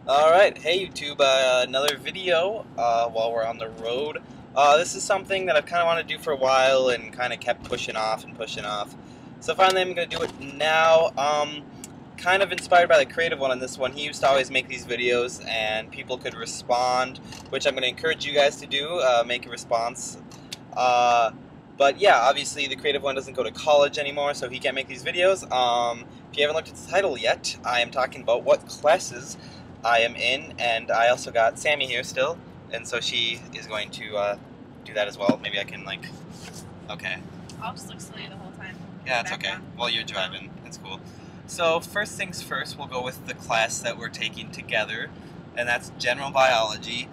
Alright, hey YouTube, another video while we're on the road. This is something that I've kind of wanted to do for a while and kind of kept pushing off and pushing off. So finally I'm going to do it now. Kind of inspired by the Creative One on this one. He used to always make these videos and people could respond, which I'm going to encourage you guys to do, make a response. But yeah, obviously the Creative One doesn't go to college anymore, so he can't make these videos. If you haven't looked at the title yet, I am talking about what classes I am in, and I also got Sammy here still, and so she is going to do that as well. Maybe I can, like, okay. I'll just look silly the whole time. Yeah, that's okay. While you're driving, that's cool. So first things first, we'll go with the class that we're taking together, and that's General Biology.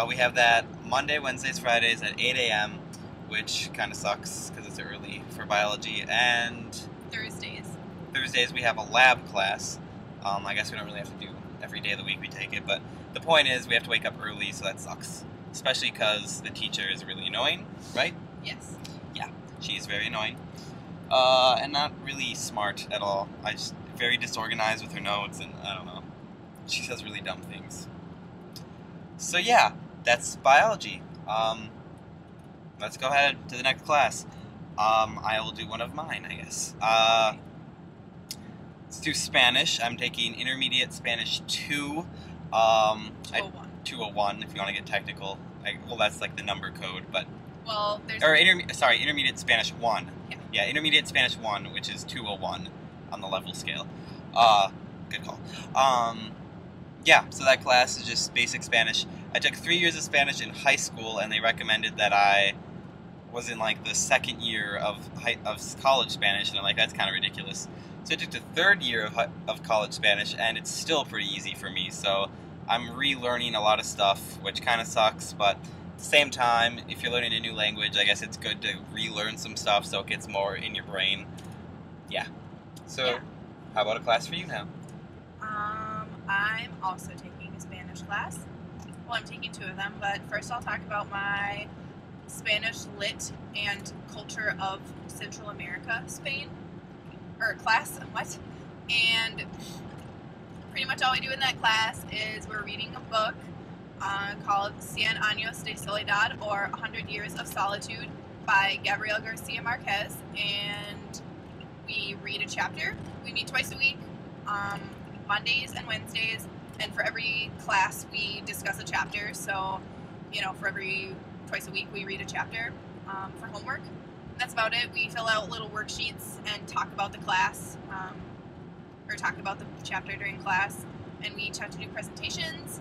We have that Monday, Wednesdays, Fridays at 8 a.m., which kind of sucks because it's early for biology, and Thursdays we have a lab class. I guess we don't really have to do every day of the week we take it, but the point is we have to wake up early, so that sucks. Especially because the teacher is really annoying, right? Yes. Yeah, she's very annoying. And not really smart at all. I just very disorganized with her notes, and I don't know. She says really dumb things. So yeah, that's biology. Let's go ahead to the next class. I will do one of mine, I guess. Let's do Spanish. I'm taking Intermediate Spanish 2. 201. 201, if you want to get technical. Well, that's like the number code, but... Well, there's... Or, Intermediate Spanish 1. Yeah. Yeah, Intermediate Spanish 1, which is 201 on the level scale. Good call. Yeah, so that class is just basic Spanish. I took 3 years of Spanish in high school, and they recommended that I was in, like, the second year of college Spanish, and I'm like, that's kind of ridiculous. So I took the third year of college Spanish, and it's still pretty easy for me, so I'm relearning a lot of stuff, which kind of sucks, but at the same time, if you're learning a new language, I guess it's good to relearn some stuff so it gets more in your brain. Yeah. So, yeah. How about a class for you now? I'm also taking a Spanish class. Well, I'm taking 2 of them, but first I'll talk about my Spanish Lit and Culture of Central America, Spain, or class, what? And pretty much all we do in that class is we're reading a book called Cien Años de Soledad, or 100 Years of Solitude, by Gabriel Garcia Marquez, and we read a chapter. We meet twice a week, Mondays and Wednesdays, and for every class we discuss a chapter, so, you know, for every twice a week we read a chapter for homework. And that's about it. We fill out little worksheets and talk about the class, or talk about the chapter during class, and we each have to do presentations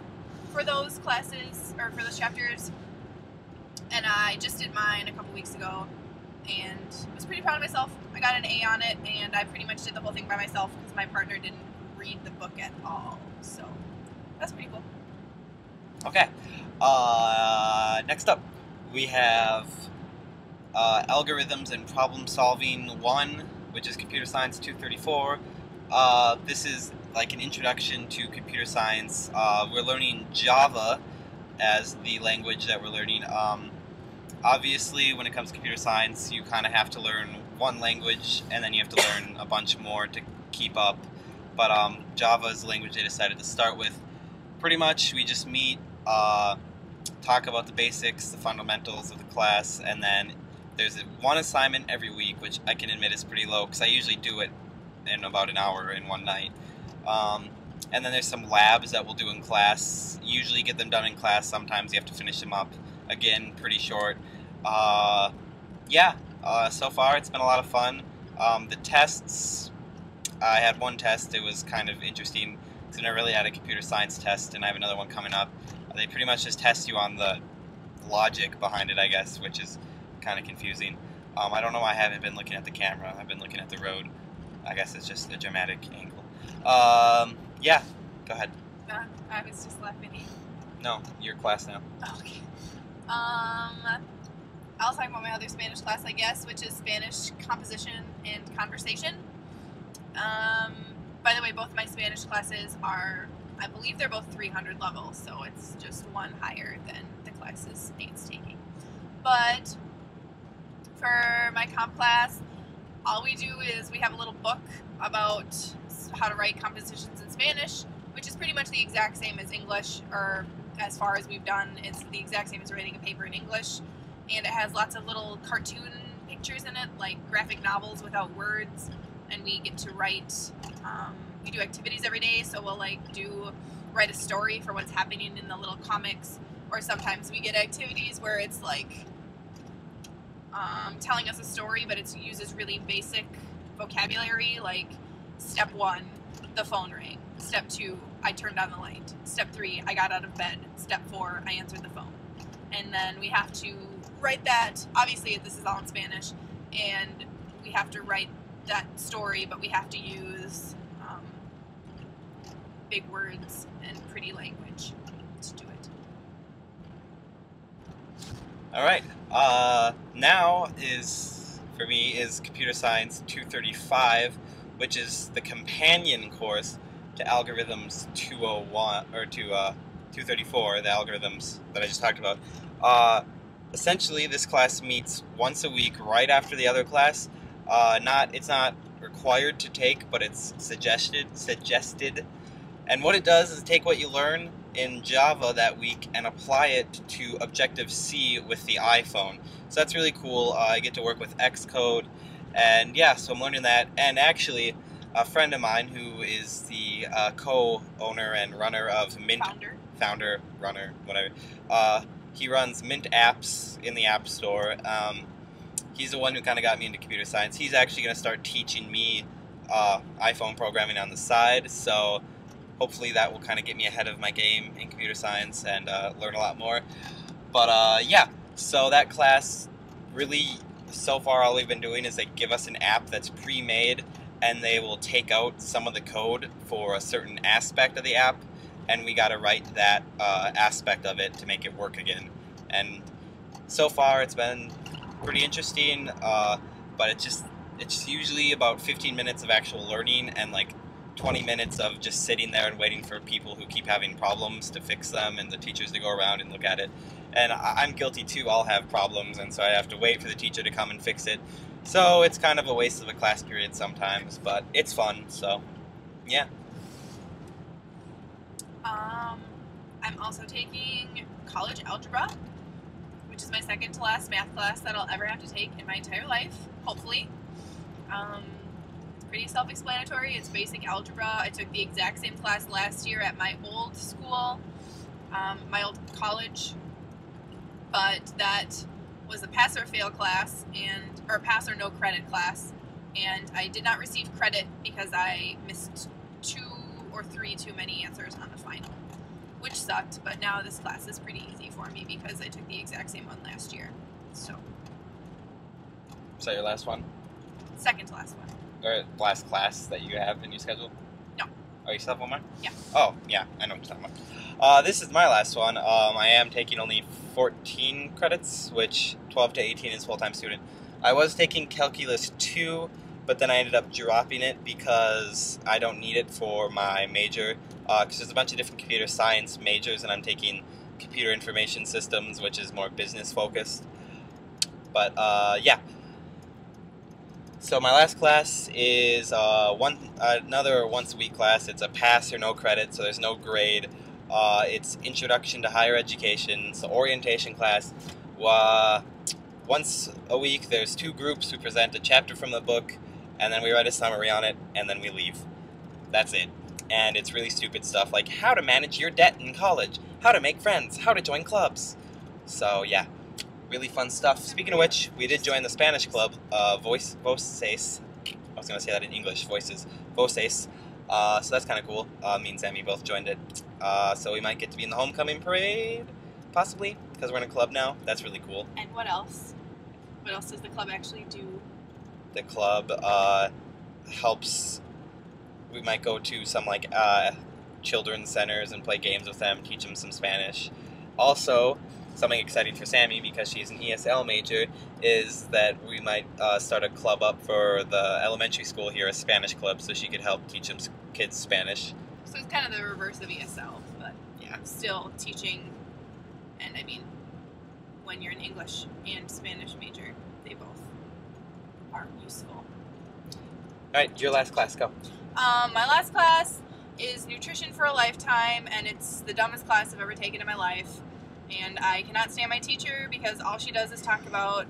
for those classes, or for those chapters. And I just did mine a couple weeks ago, and was pretty proud of myself. I got an A on it, and I pretty much did the whole thing by myself because my partner didn't read the book at all, so that's pretty cool. Okay. Next up, we have Algorithms and Problem Solving 1, which is Computer Science 234. This is like an introduction to computer science. We're learning Java as the language that we're learning. Obviously, when it comes to computer science, you kind of have to learn one language, and then you have to learn a bunch more to keep up. But Java is the language they decided to start with. Pretty much, we just meet, talk about the basics, the fundamentals of the class, and then there's one assignment every week, which I can admit is pretty low, because I usually do it in about an hour in one night. And then there's some labs that we'll do in class. Usually get them done in class. Sometimes you have to finish them up. Again, pretty short. Yeah, so far it's been a lot of fun. The tests, I had one test. It was kind of interesting because I never really had a computer science test, and I have another one coming up. They pretty much just test you on the logic behind it, I guess, which is kind of confusing. I don't know why I haven't been looking at the camera. I've been looking at the road. I guess it's just a dramatic angle. Yeah, go ahead. I was just laughing. No, your class now. Okay. I'll talk about my other Spanish class, I guess, which is Spanish Composition and Conversation. By the way, both my Spanish classes are, I believe they're both 300 levels, so it's just one higher than the classes Nate's taking. But for my comp class, all we do is we have a little book about how to write compositions in Spanish, which is pretty much the exact same as English, or as far as we've done, it's the exact same as writing a paper in English. And it has lots of little cartoon pictures in it, like graphic novels without words. And we get to write, we do activities every day, so we'll write a story for what's happening in the little comics, or sometimes we get activities where it's like telling us a story, but it uses really basic vocabulary, like step 1, the phone rang. Step 2, I turned on the light. Step 3, I got out of bed. Step 4, I answered the phone. And then we have to write that. Obviously, this is all in Spanish, and we have to write that story, but we have to use big words and pretty language to do it. All right. Now for me is Computer Science 235, which is the companion course to Algorithms 201 or to 234, the algorithms that I just talked about. Essentially, this class meets once a week, right after the other class. It's not required to take, but it's suggested. And what it does is take what you learn in Java that week and apply it to Objective-C with the iPhone. So that's really cool. I get to work with Xcode, and yeah, so I'm learning that. And actually, a friend of mine who is the co-owner and runner of Mint, founder, runner, whatever. He runs Mint apps in the App Store. He's the one who kind of got me into computer science. He's actually going to start teaching me iPhone programming on the side, so hopefully that will kind of get me ahead of my game in computer science and learn a lot more. But yeah, so that class, really, so far all we've been doing is they give us an app that's pre-made, and they will take out some of the code for a certain aspect of the app, and we got to write that aspect of it to make it work again. And so far it's been pretty interesting, but it's usually about 15 minutes of actual learning and like 20 minutes of just sitting there and waiting for people who keep having problems to fix them and the teachers to go around and look at it. And I'm guilty too, I'll have problems, and so I have to wait for the teacher to come and fix it. So it's kind of a waste of a class period sometimes, but it's fun, so yeah. I'm also taking college algebra, which is my second to last math class that I'll ever have to take in my entire life, hopefully. It's pretty self-explanatory. It's basic algebra. I took the exact same class last year at my old school, my old college, but that was a pass or fail class, or pass or no credit class, and I did not receive credit because I missed 2 or 3 too many answers on the final, which sucked. But now this class is pretty easy for me because I took the exact same one last year. So. Is that your last one? Second to last one. Or last class that you have in your schedule? No. Oh, you still have one more? Yeah. Oh, yeah, I know what you're talking about. This is my last one. I am taking only 14 credits, which 12 to 18 is full-time student. I was taking Calculus 2, but then I ended up dropping it because I don't need it for my major, because there's a bunch of different computer science majors, and I'm taking computer information systems, which is more business-focused. But, yeah. So my last class is another once-a-week class. It's a pass or no credit, so there's no grade. It's Introduction to Higher Education. It's an orientation class. Once a week, there's 2 groups who present a chapter from the book, and then we write a summary on it, and then we leave. That's it. And it's really stupid stuff like how to manage your debt in college, how to make friends, how to join clubs. So yeah, really fun stuff. Speaking of which, we did join the Spanish club, Voces. I was going to say that in English, Voices. Voces. So that's kind of cool. Me and Sammy both joined it. So we might get to be in the homecoming parade, possibly, because we're in a club now. That's really cool. And what else? What else does the club actually do? The club helps. We might go to some like children's centers and play games with them, teach them some Spanish. Also, something exciting for Sammy, because she's an ESL major, is that we might start a club up for the elementary school here, a Spanish club, so she could help teach them kids Spanish. So it's kind of the reverse of ESL, but yeah, still teaching. And I mean, when you're an English and Spanish major, they both are useful. Alright, your last class, go. My last class, is Nutrition for a Lifetime, and it's the dumbest class I've ever taken in my life. And I cannot stand my teacher because all she does is talk about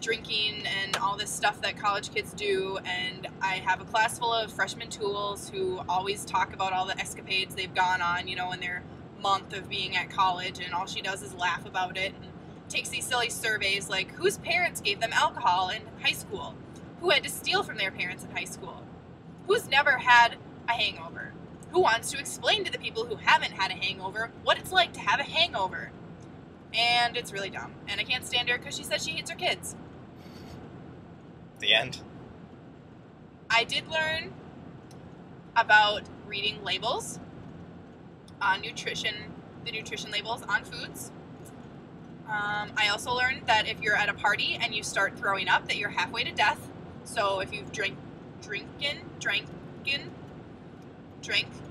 drinking and all this stuff that college kids do. And I have a class full of freshman tools who always talk about all the escapades they've gone on, you know, in their month of being at college, and all she does is laugh about it and takes these silly surveys like whose parents gave them alcohol in high school, who had to steal from their parents in high school, who's never had a hangover, who wants to explain to the people who haven't had a hangover what it's like to have a hangover. And it's really dumb, and I can't stand her because she says she hates her kids. The end. I did learn about reading labels on nutrition, the nutrition labels on foods. I also learned that if you're at a party and you start throwing up, that you're halfway to death. So if you've drank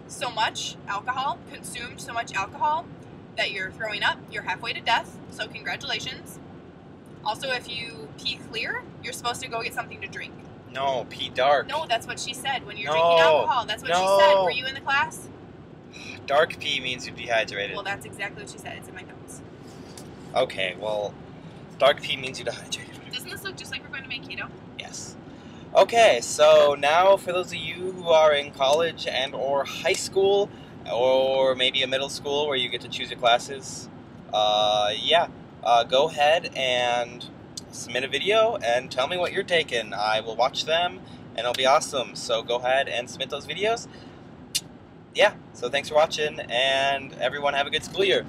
so much alcohol, consumed so much alcohol that you're throwing up, you're halfway to death. So congratulations. Also, if you pee clear, you're supposed to go get something to drink. No, pee dark. No, that's what she said. When you're drinking alcohol, that's what she said. Were you in the class? Dark pee means you're dehydrated. Well, that's exactly what she said. It's in my notes. Okay, well, dark pee means you're dehydrated. Doesn't this look just like we're going to make keto? Yes. Okay, so now for those of you who are in college and or high school, or maybe a middle school where you get to choose your classes, go ahead and submit a video and tell me what you're taking. I will watch them and it'll be awesome. So go ahead and submit those videos. Yeah, so thanks for watching, and everyone have a good school year.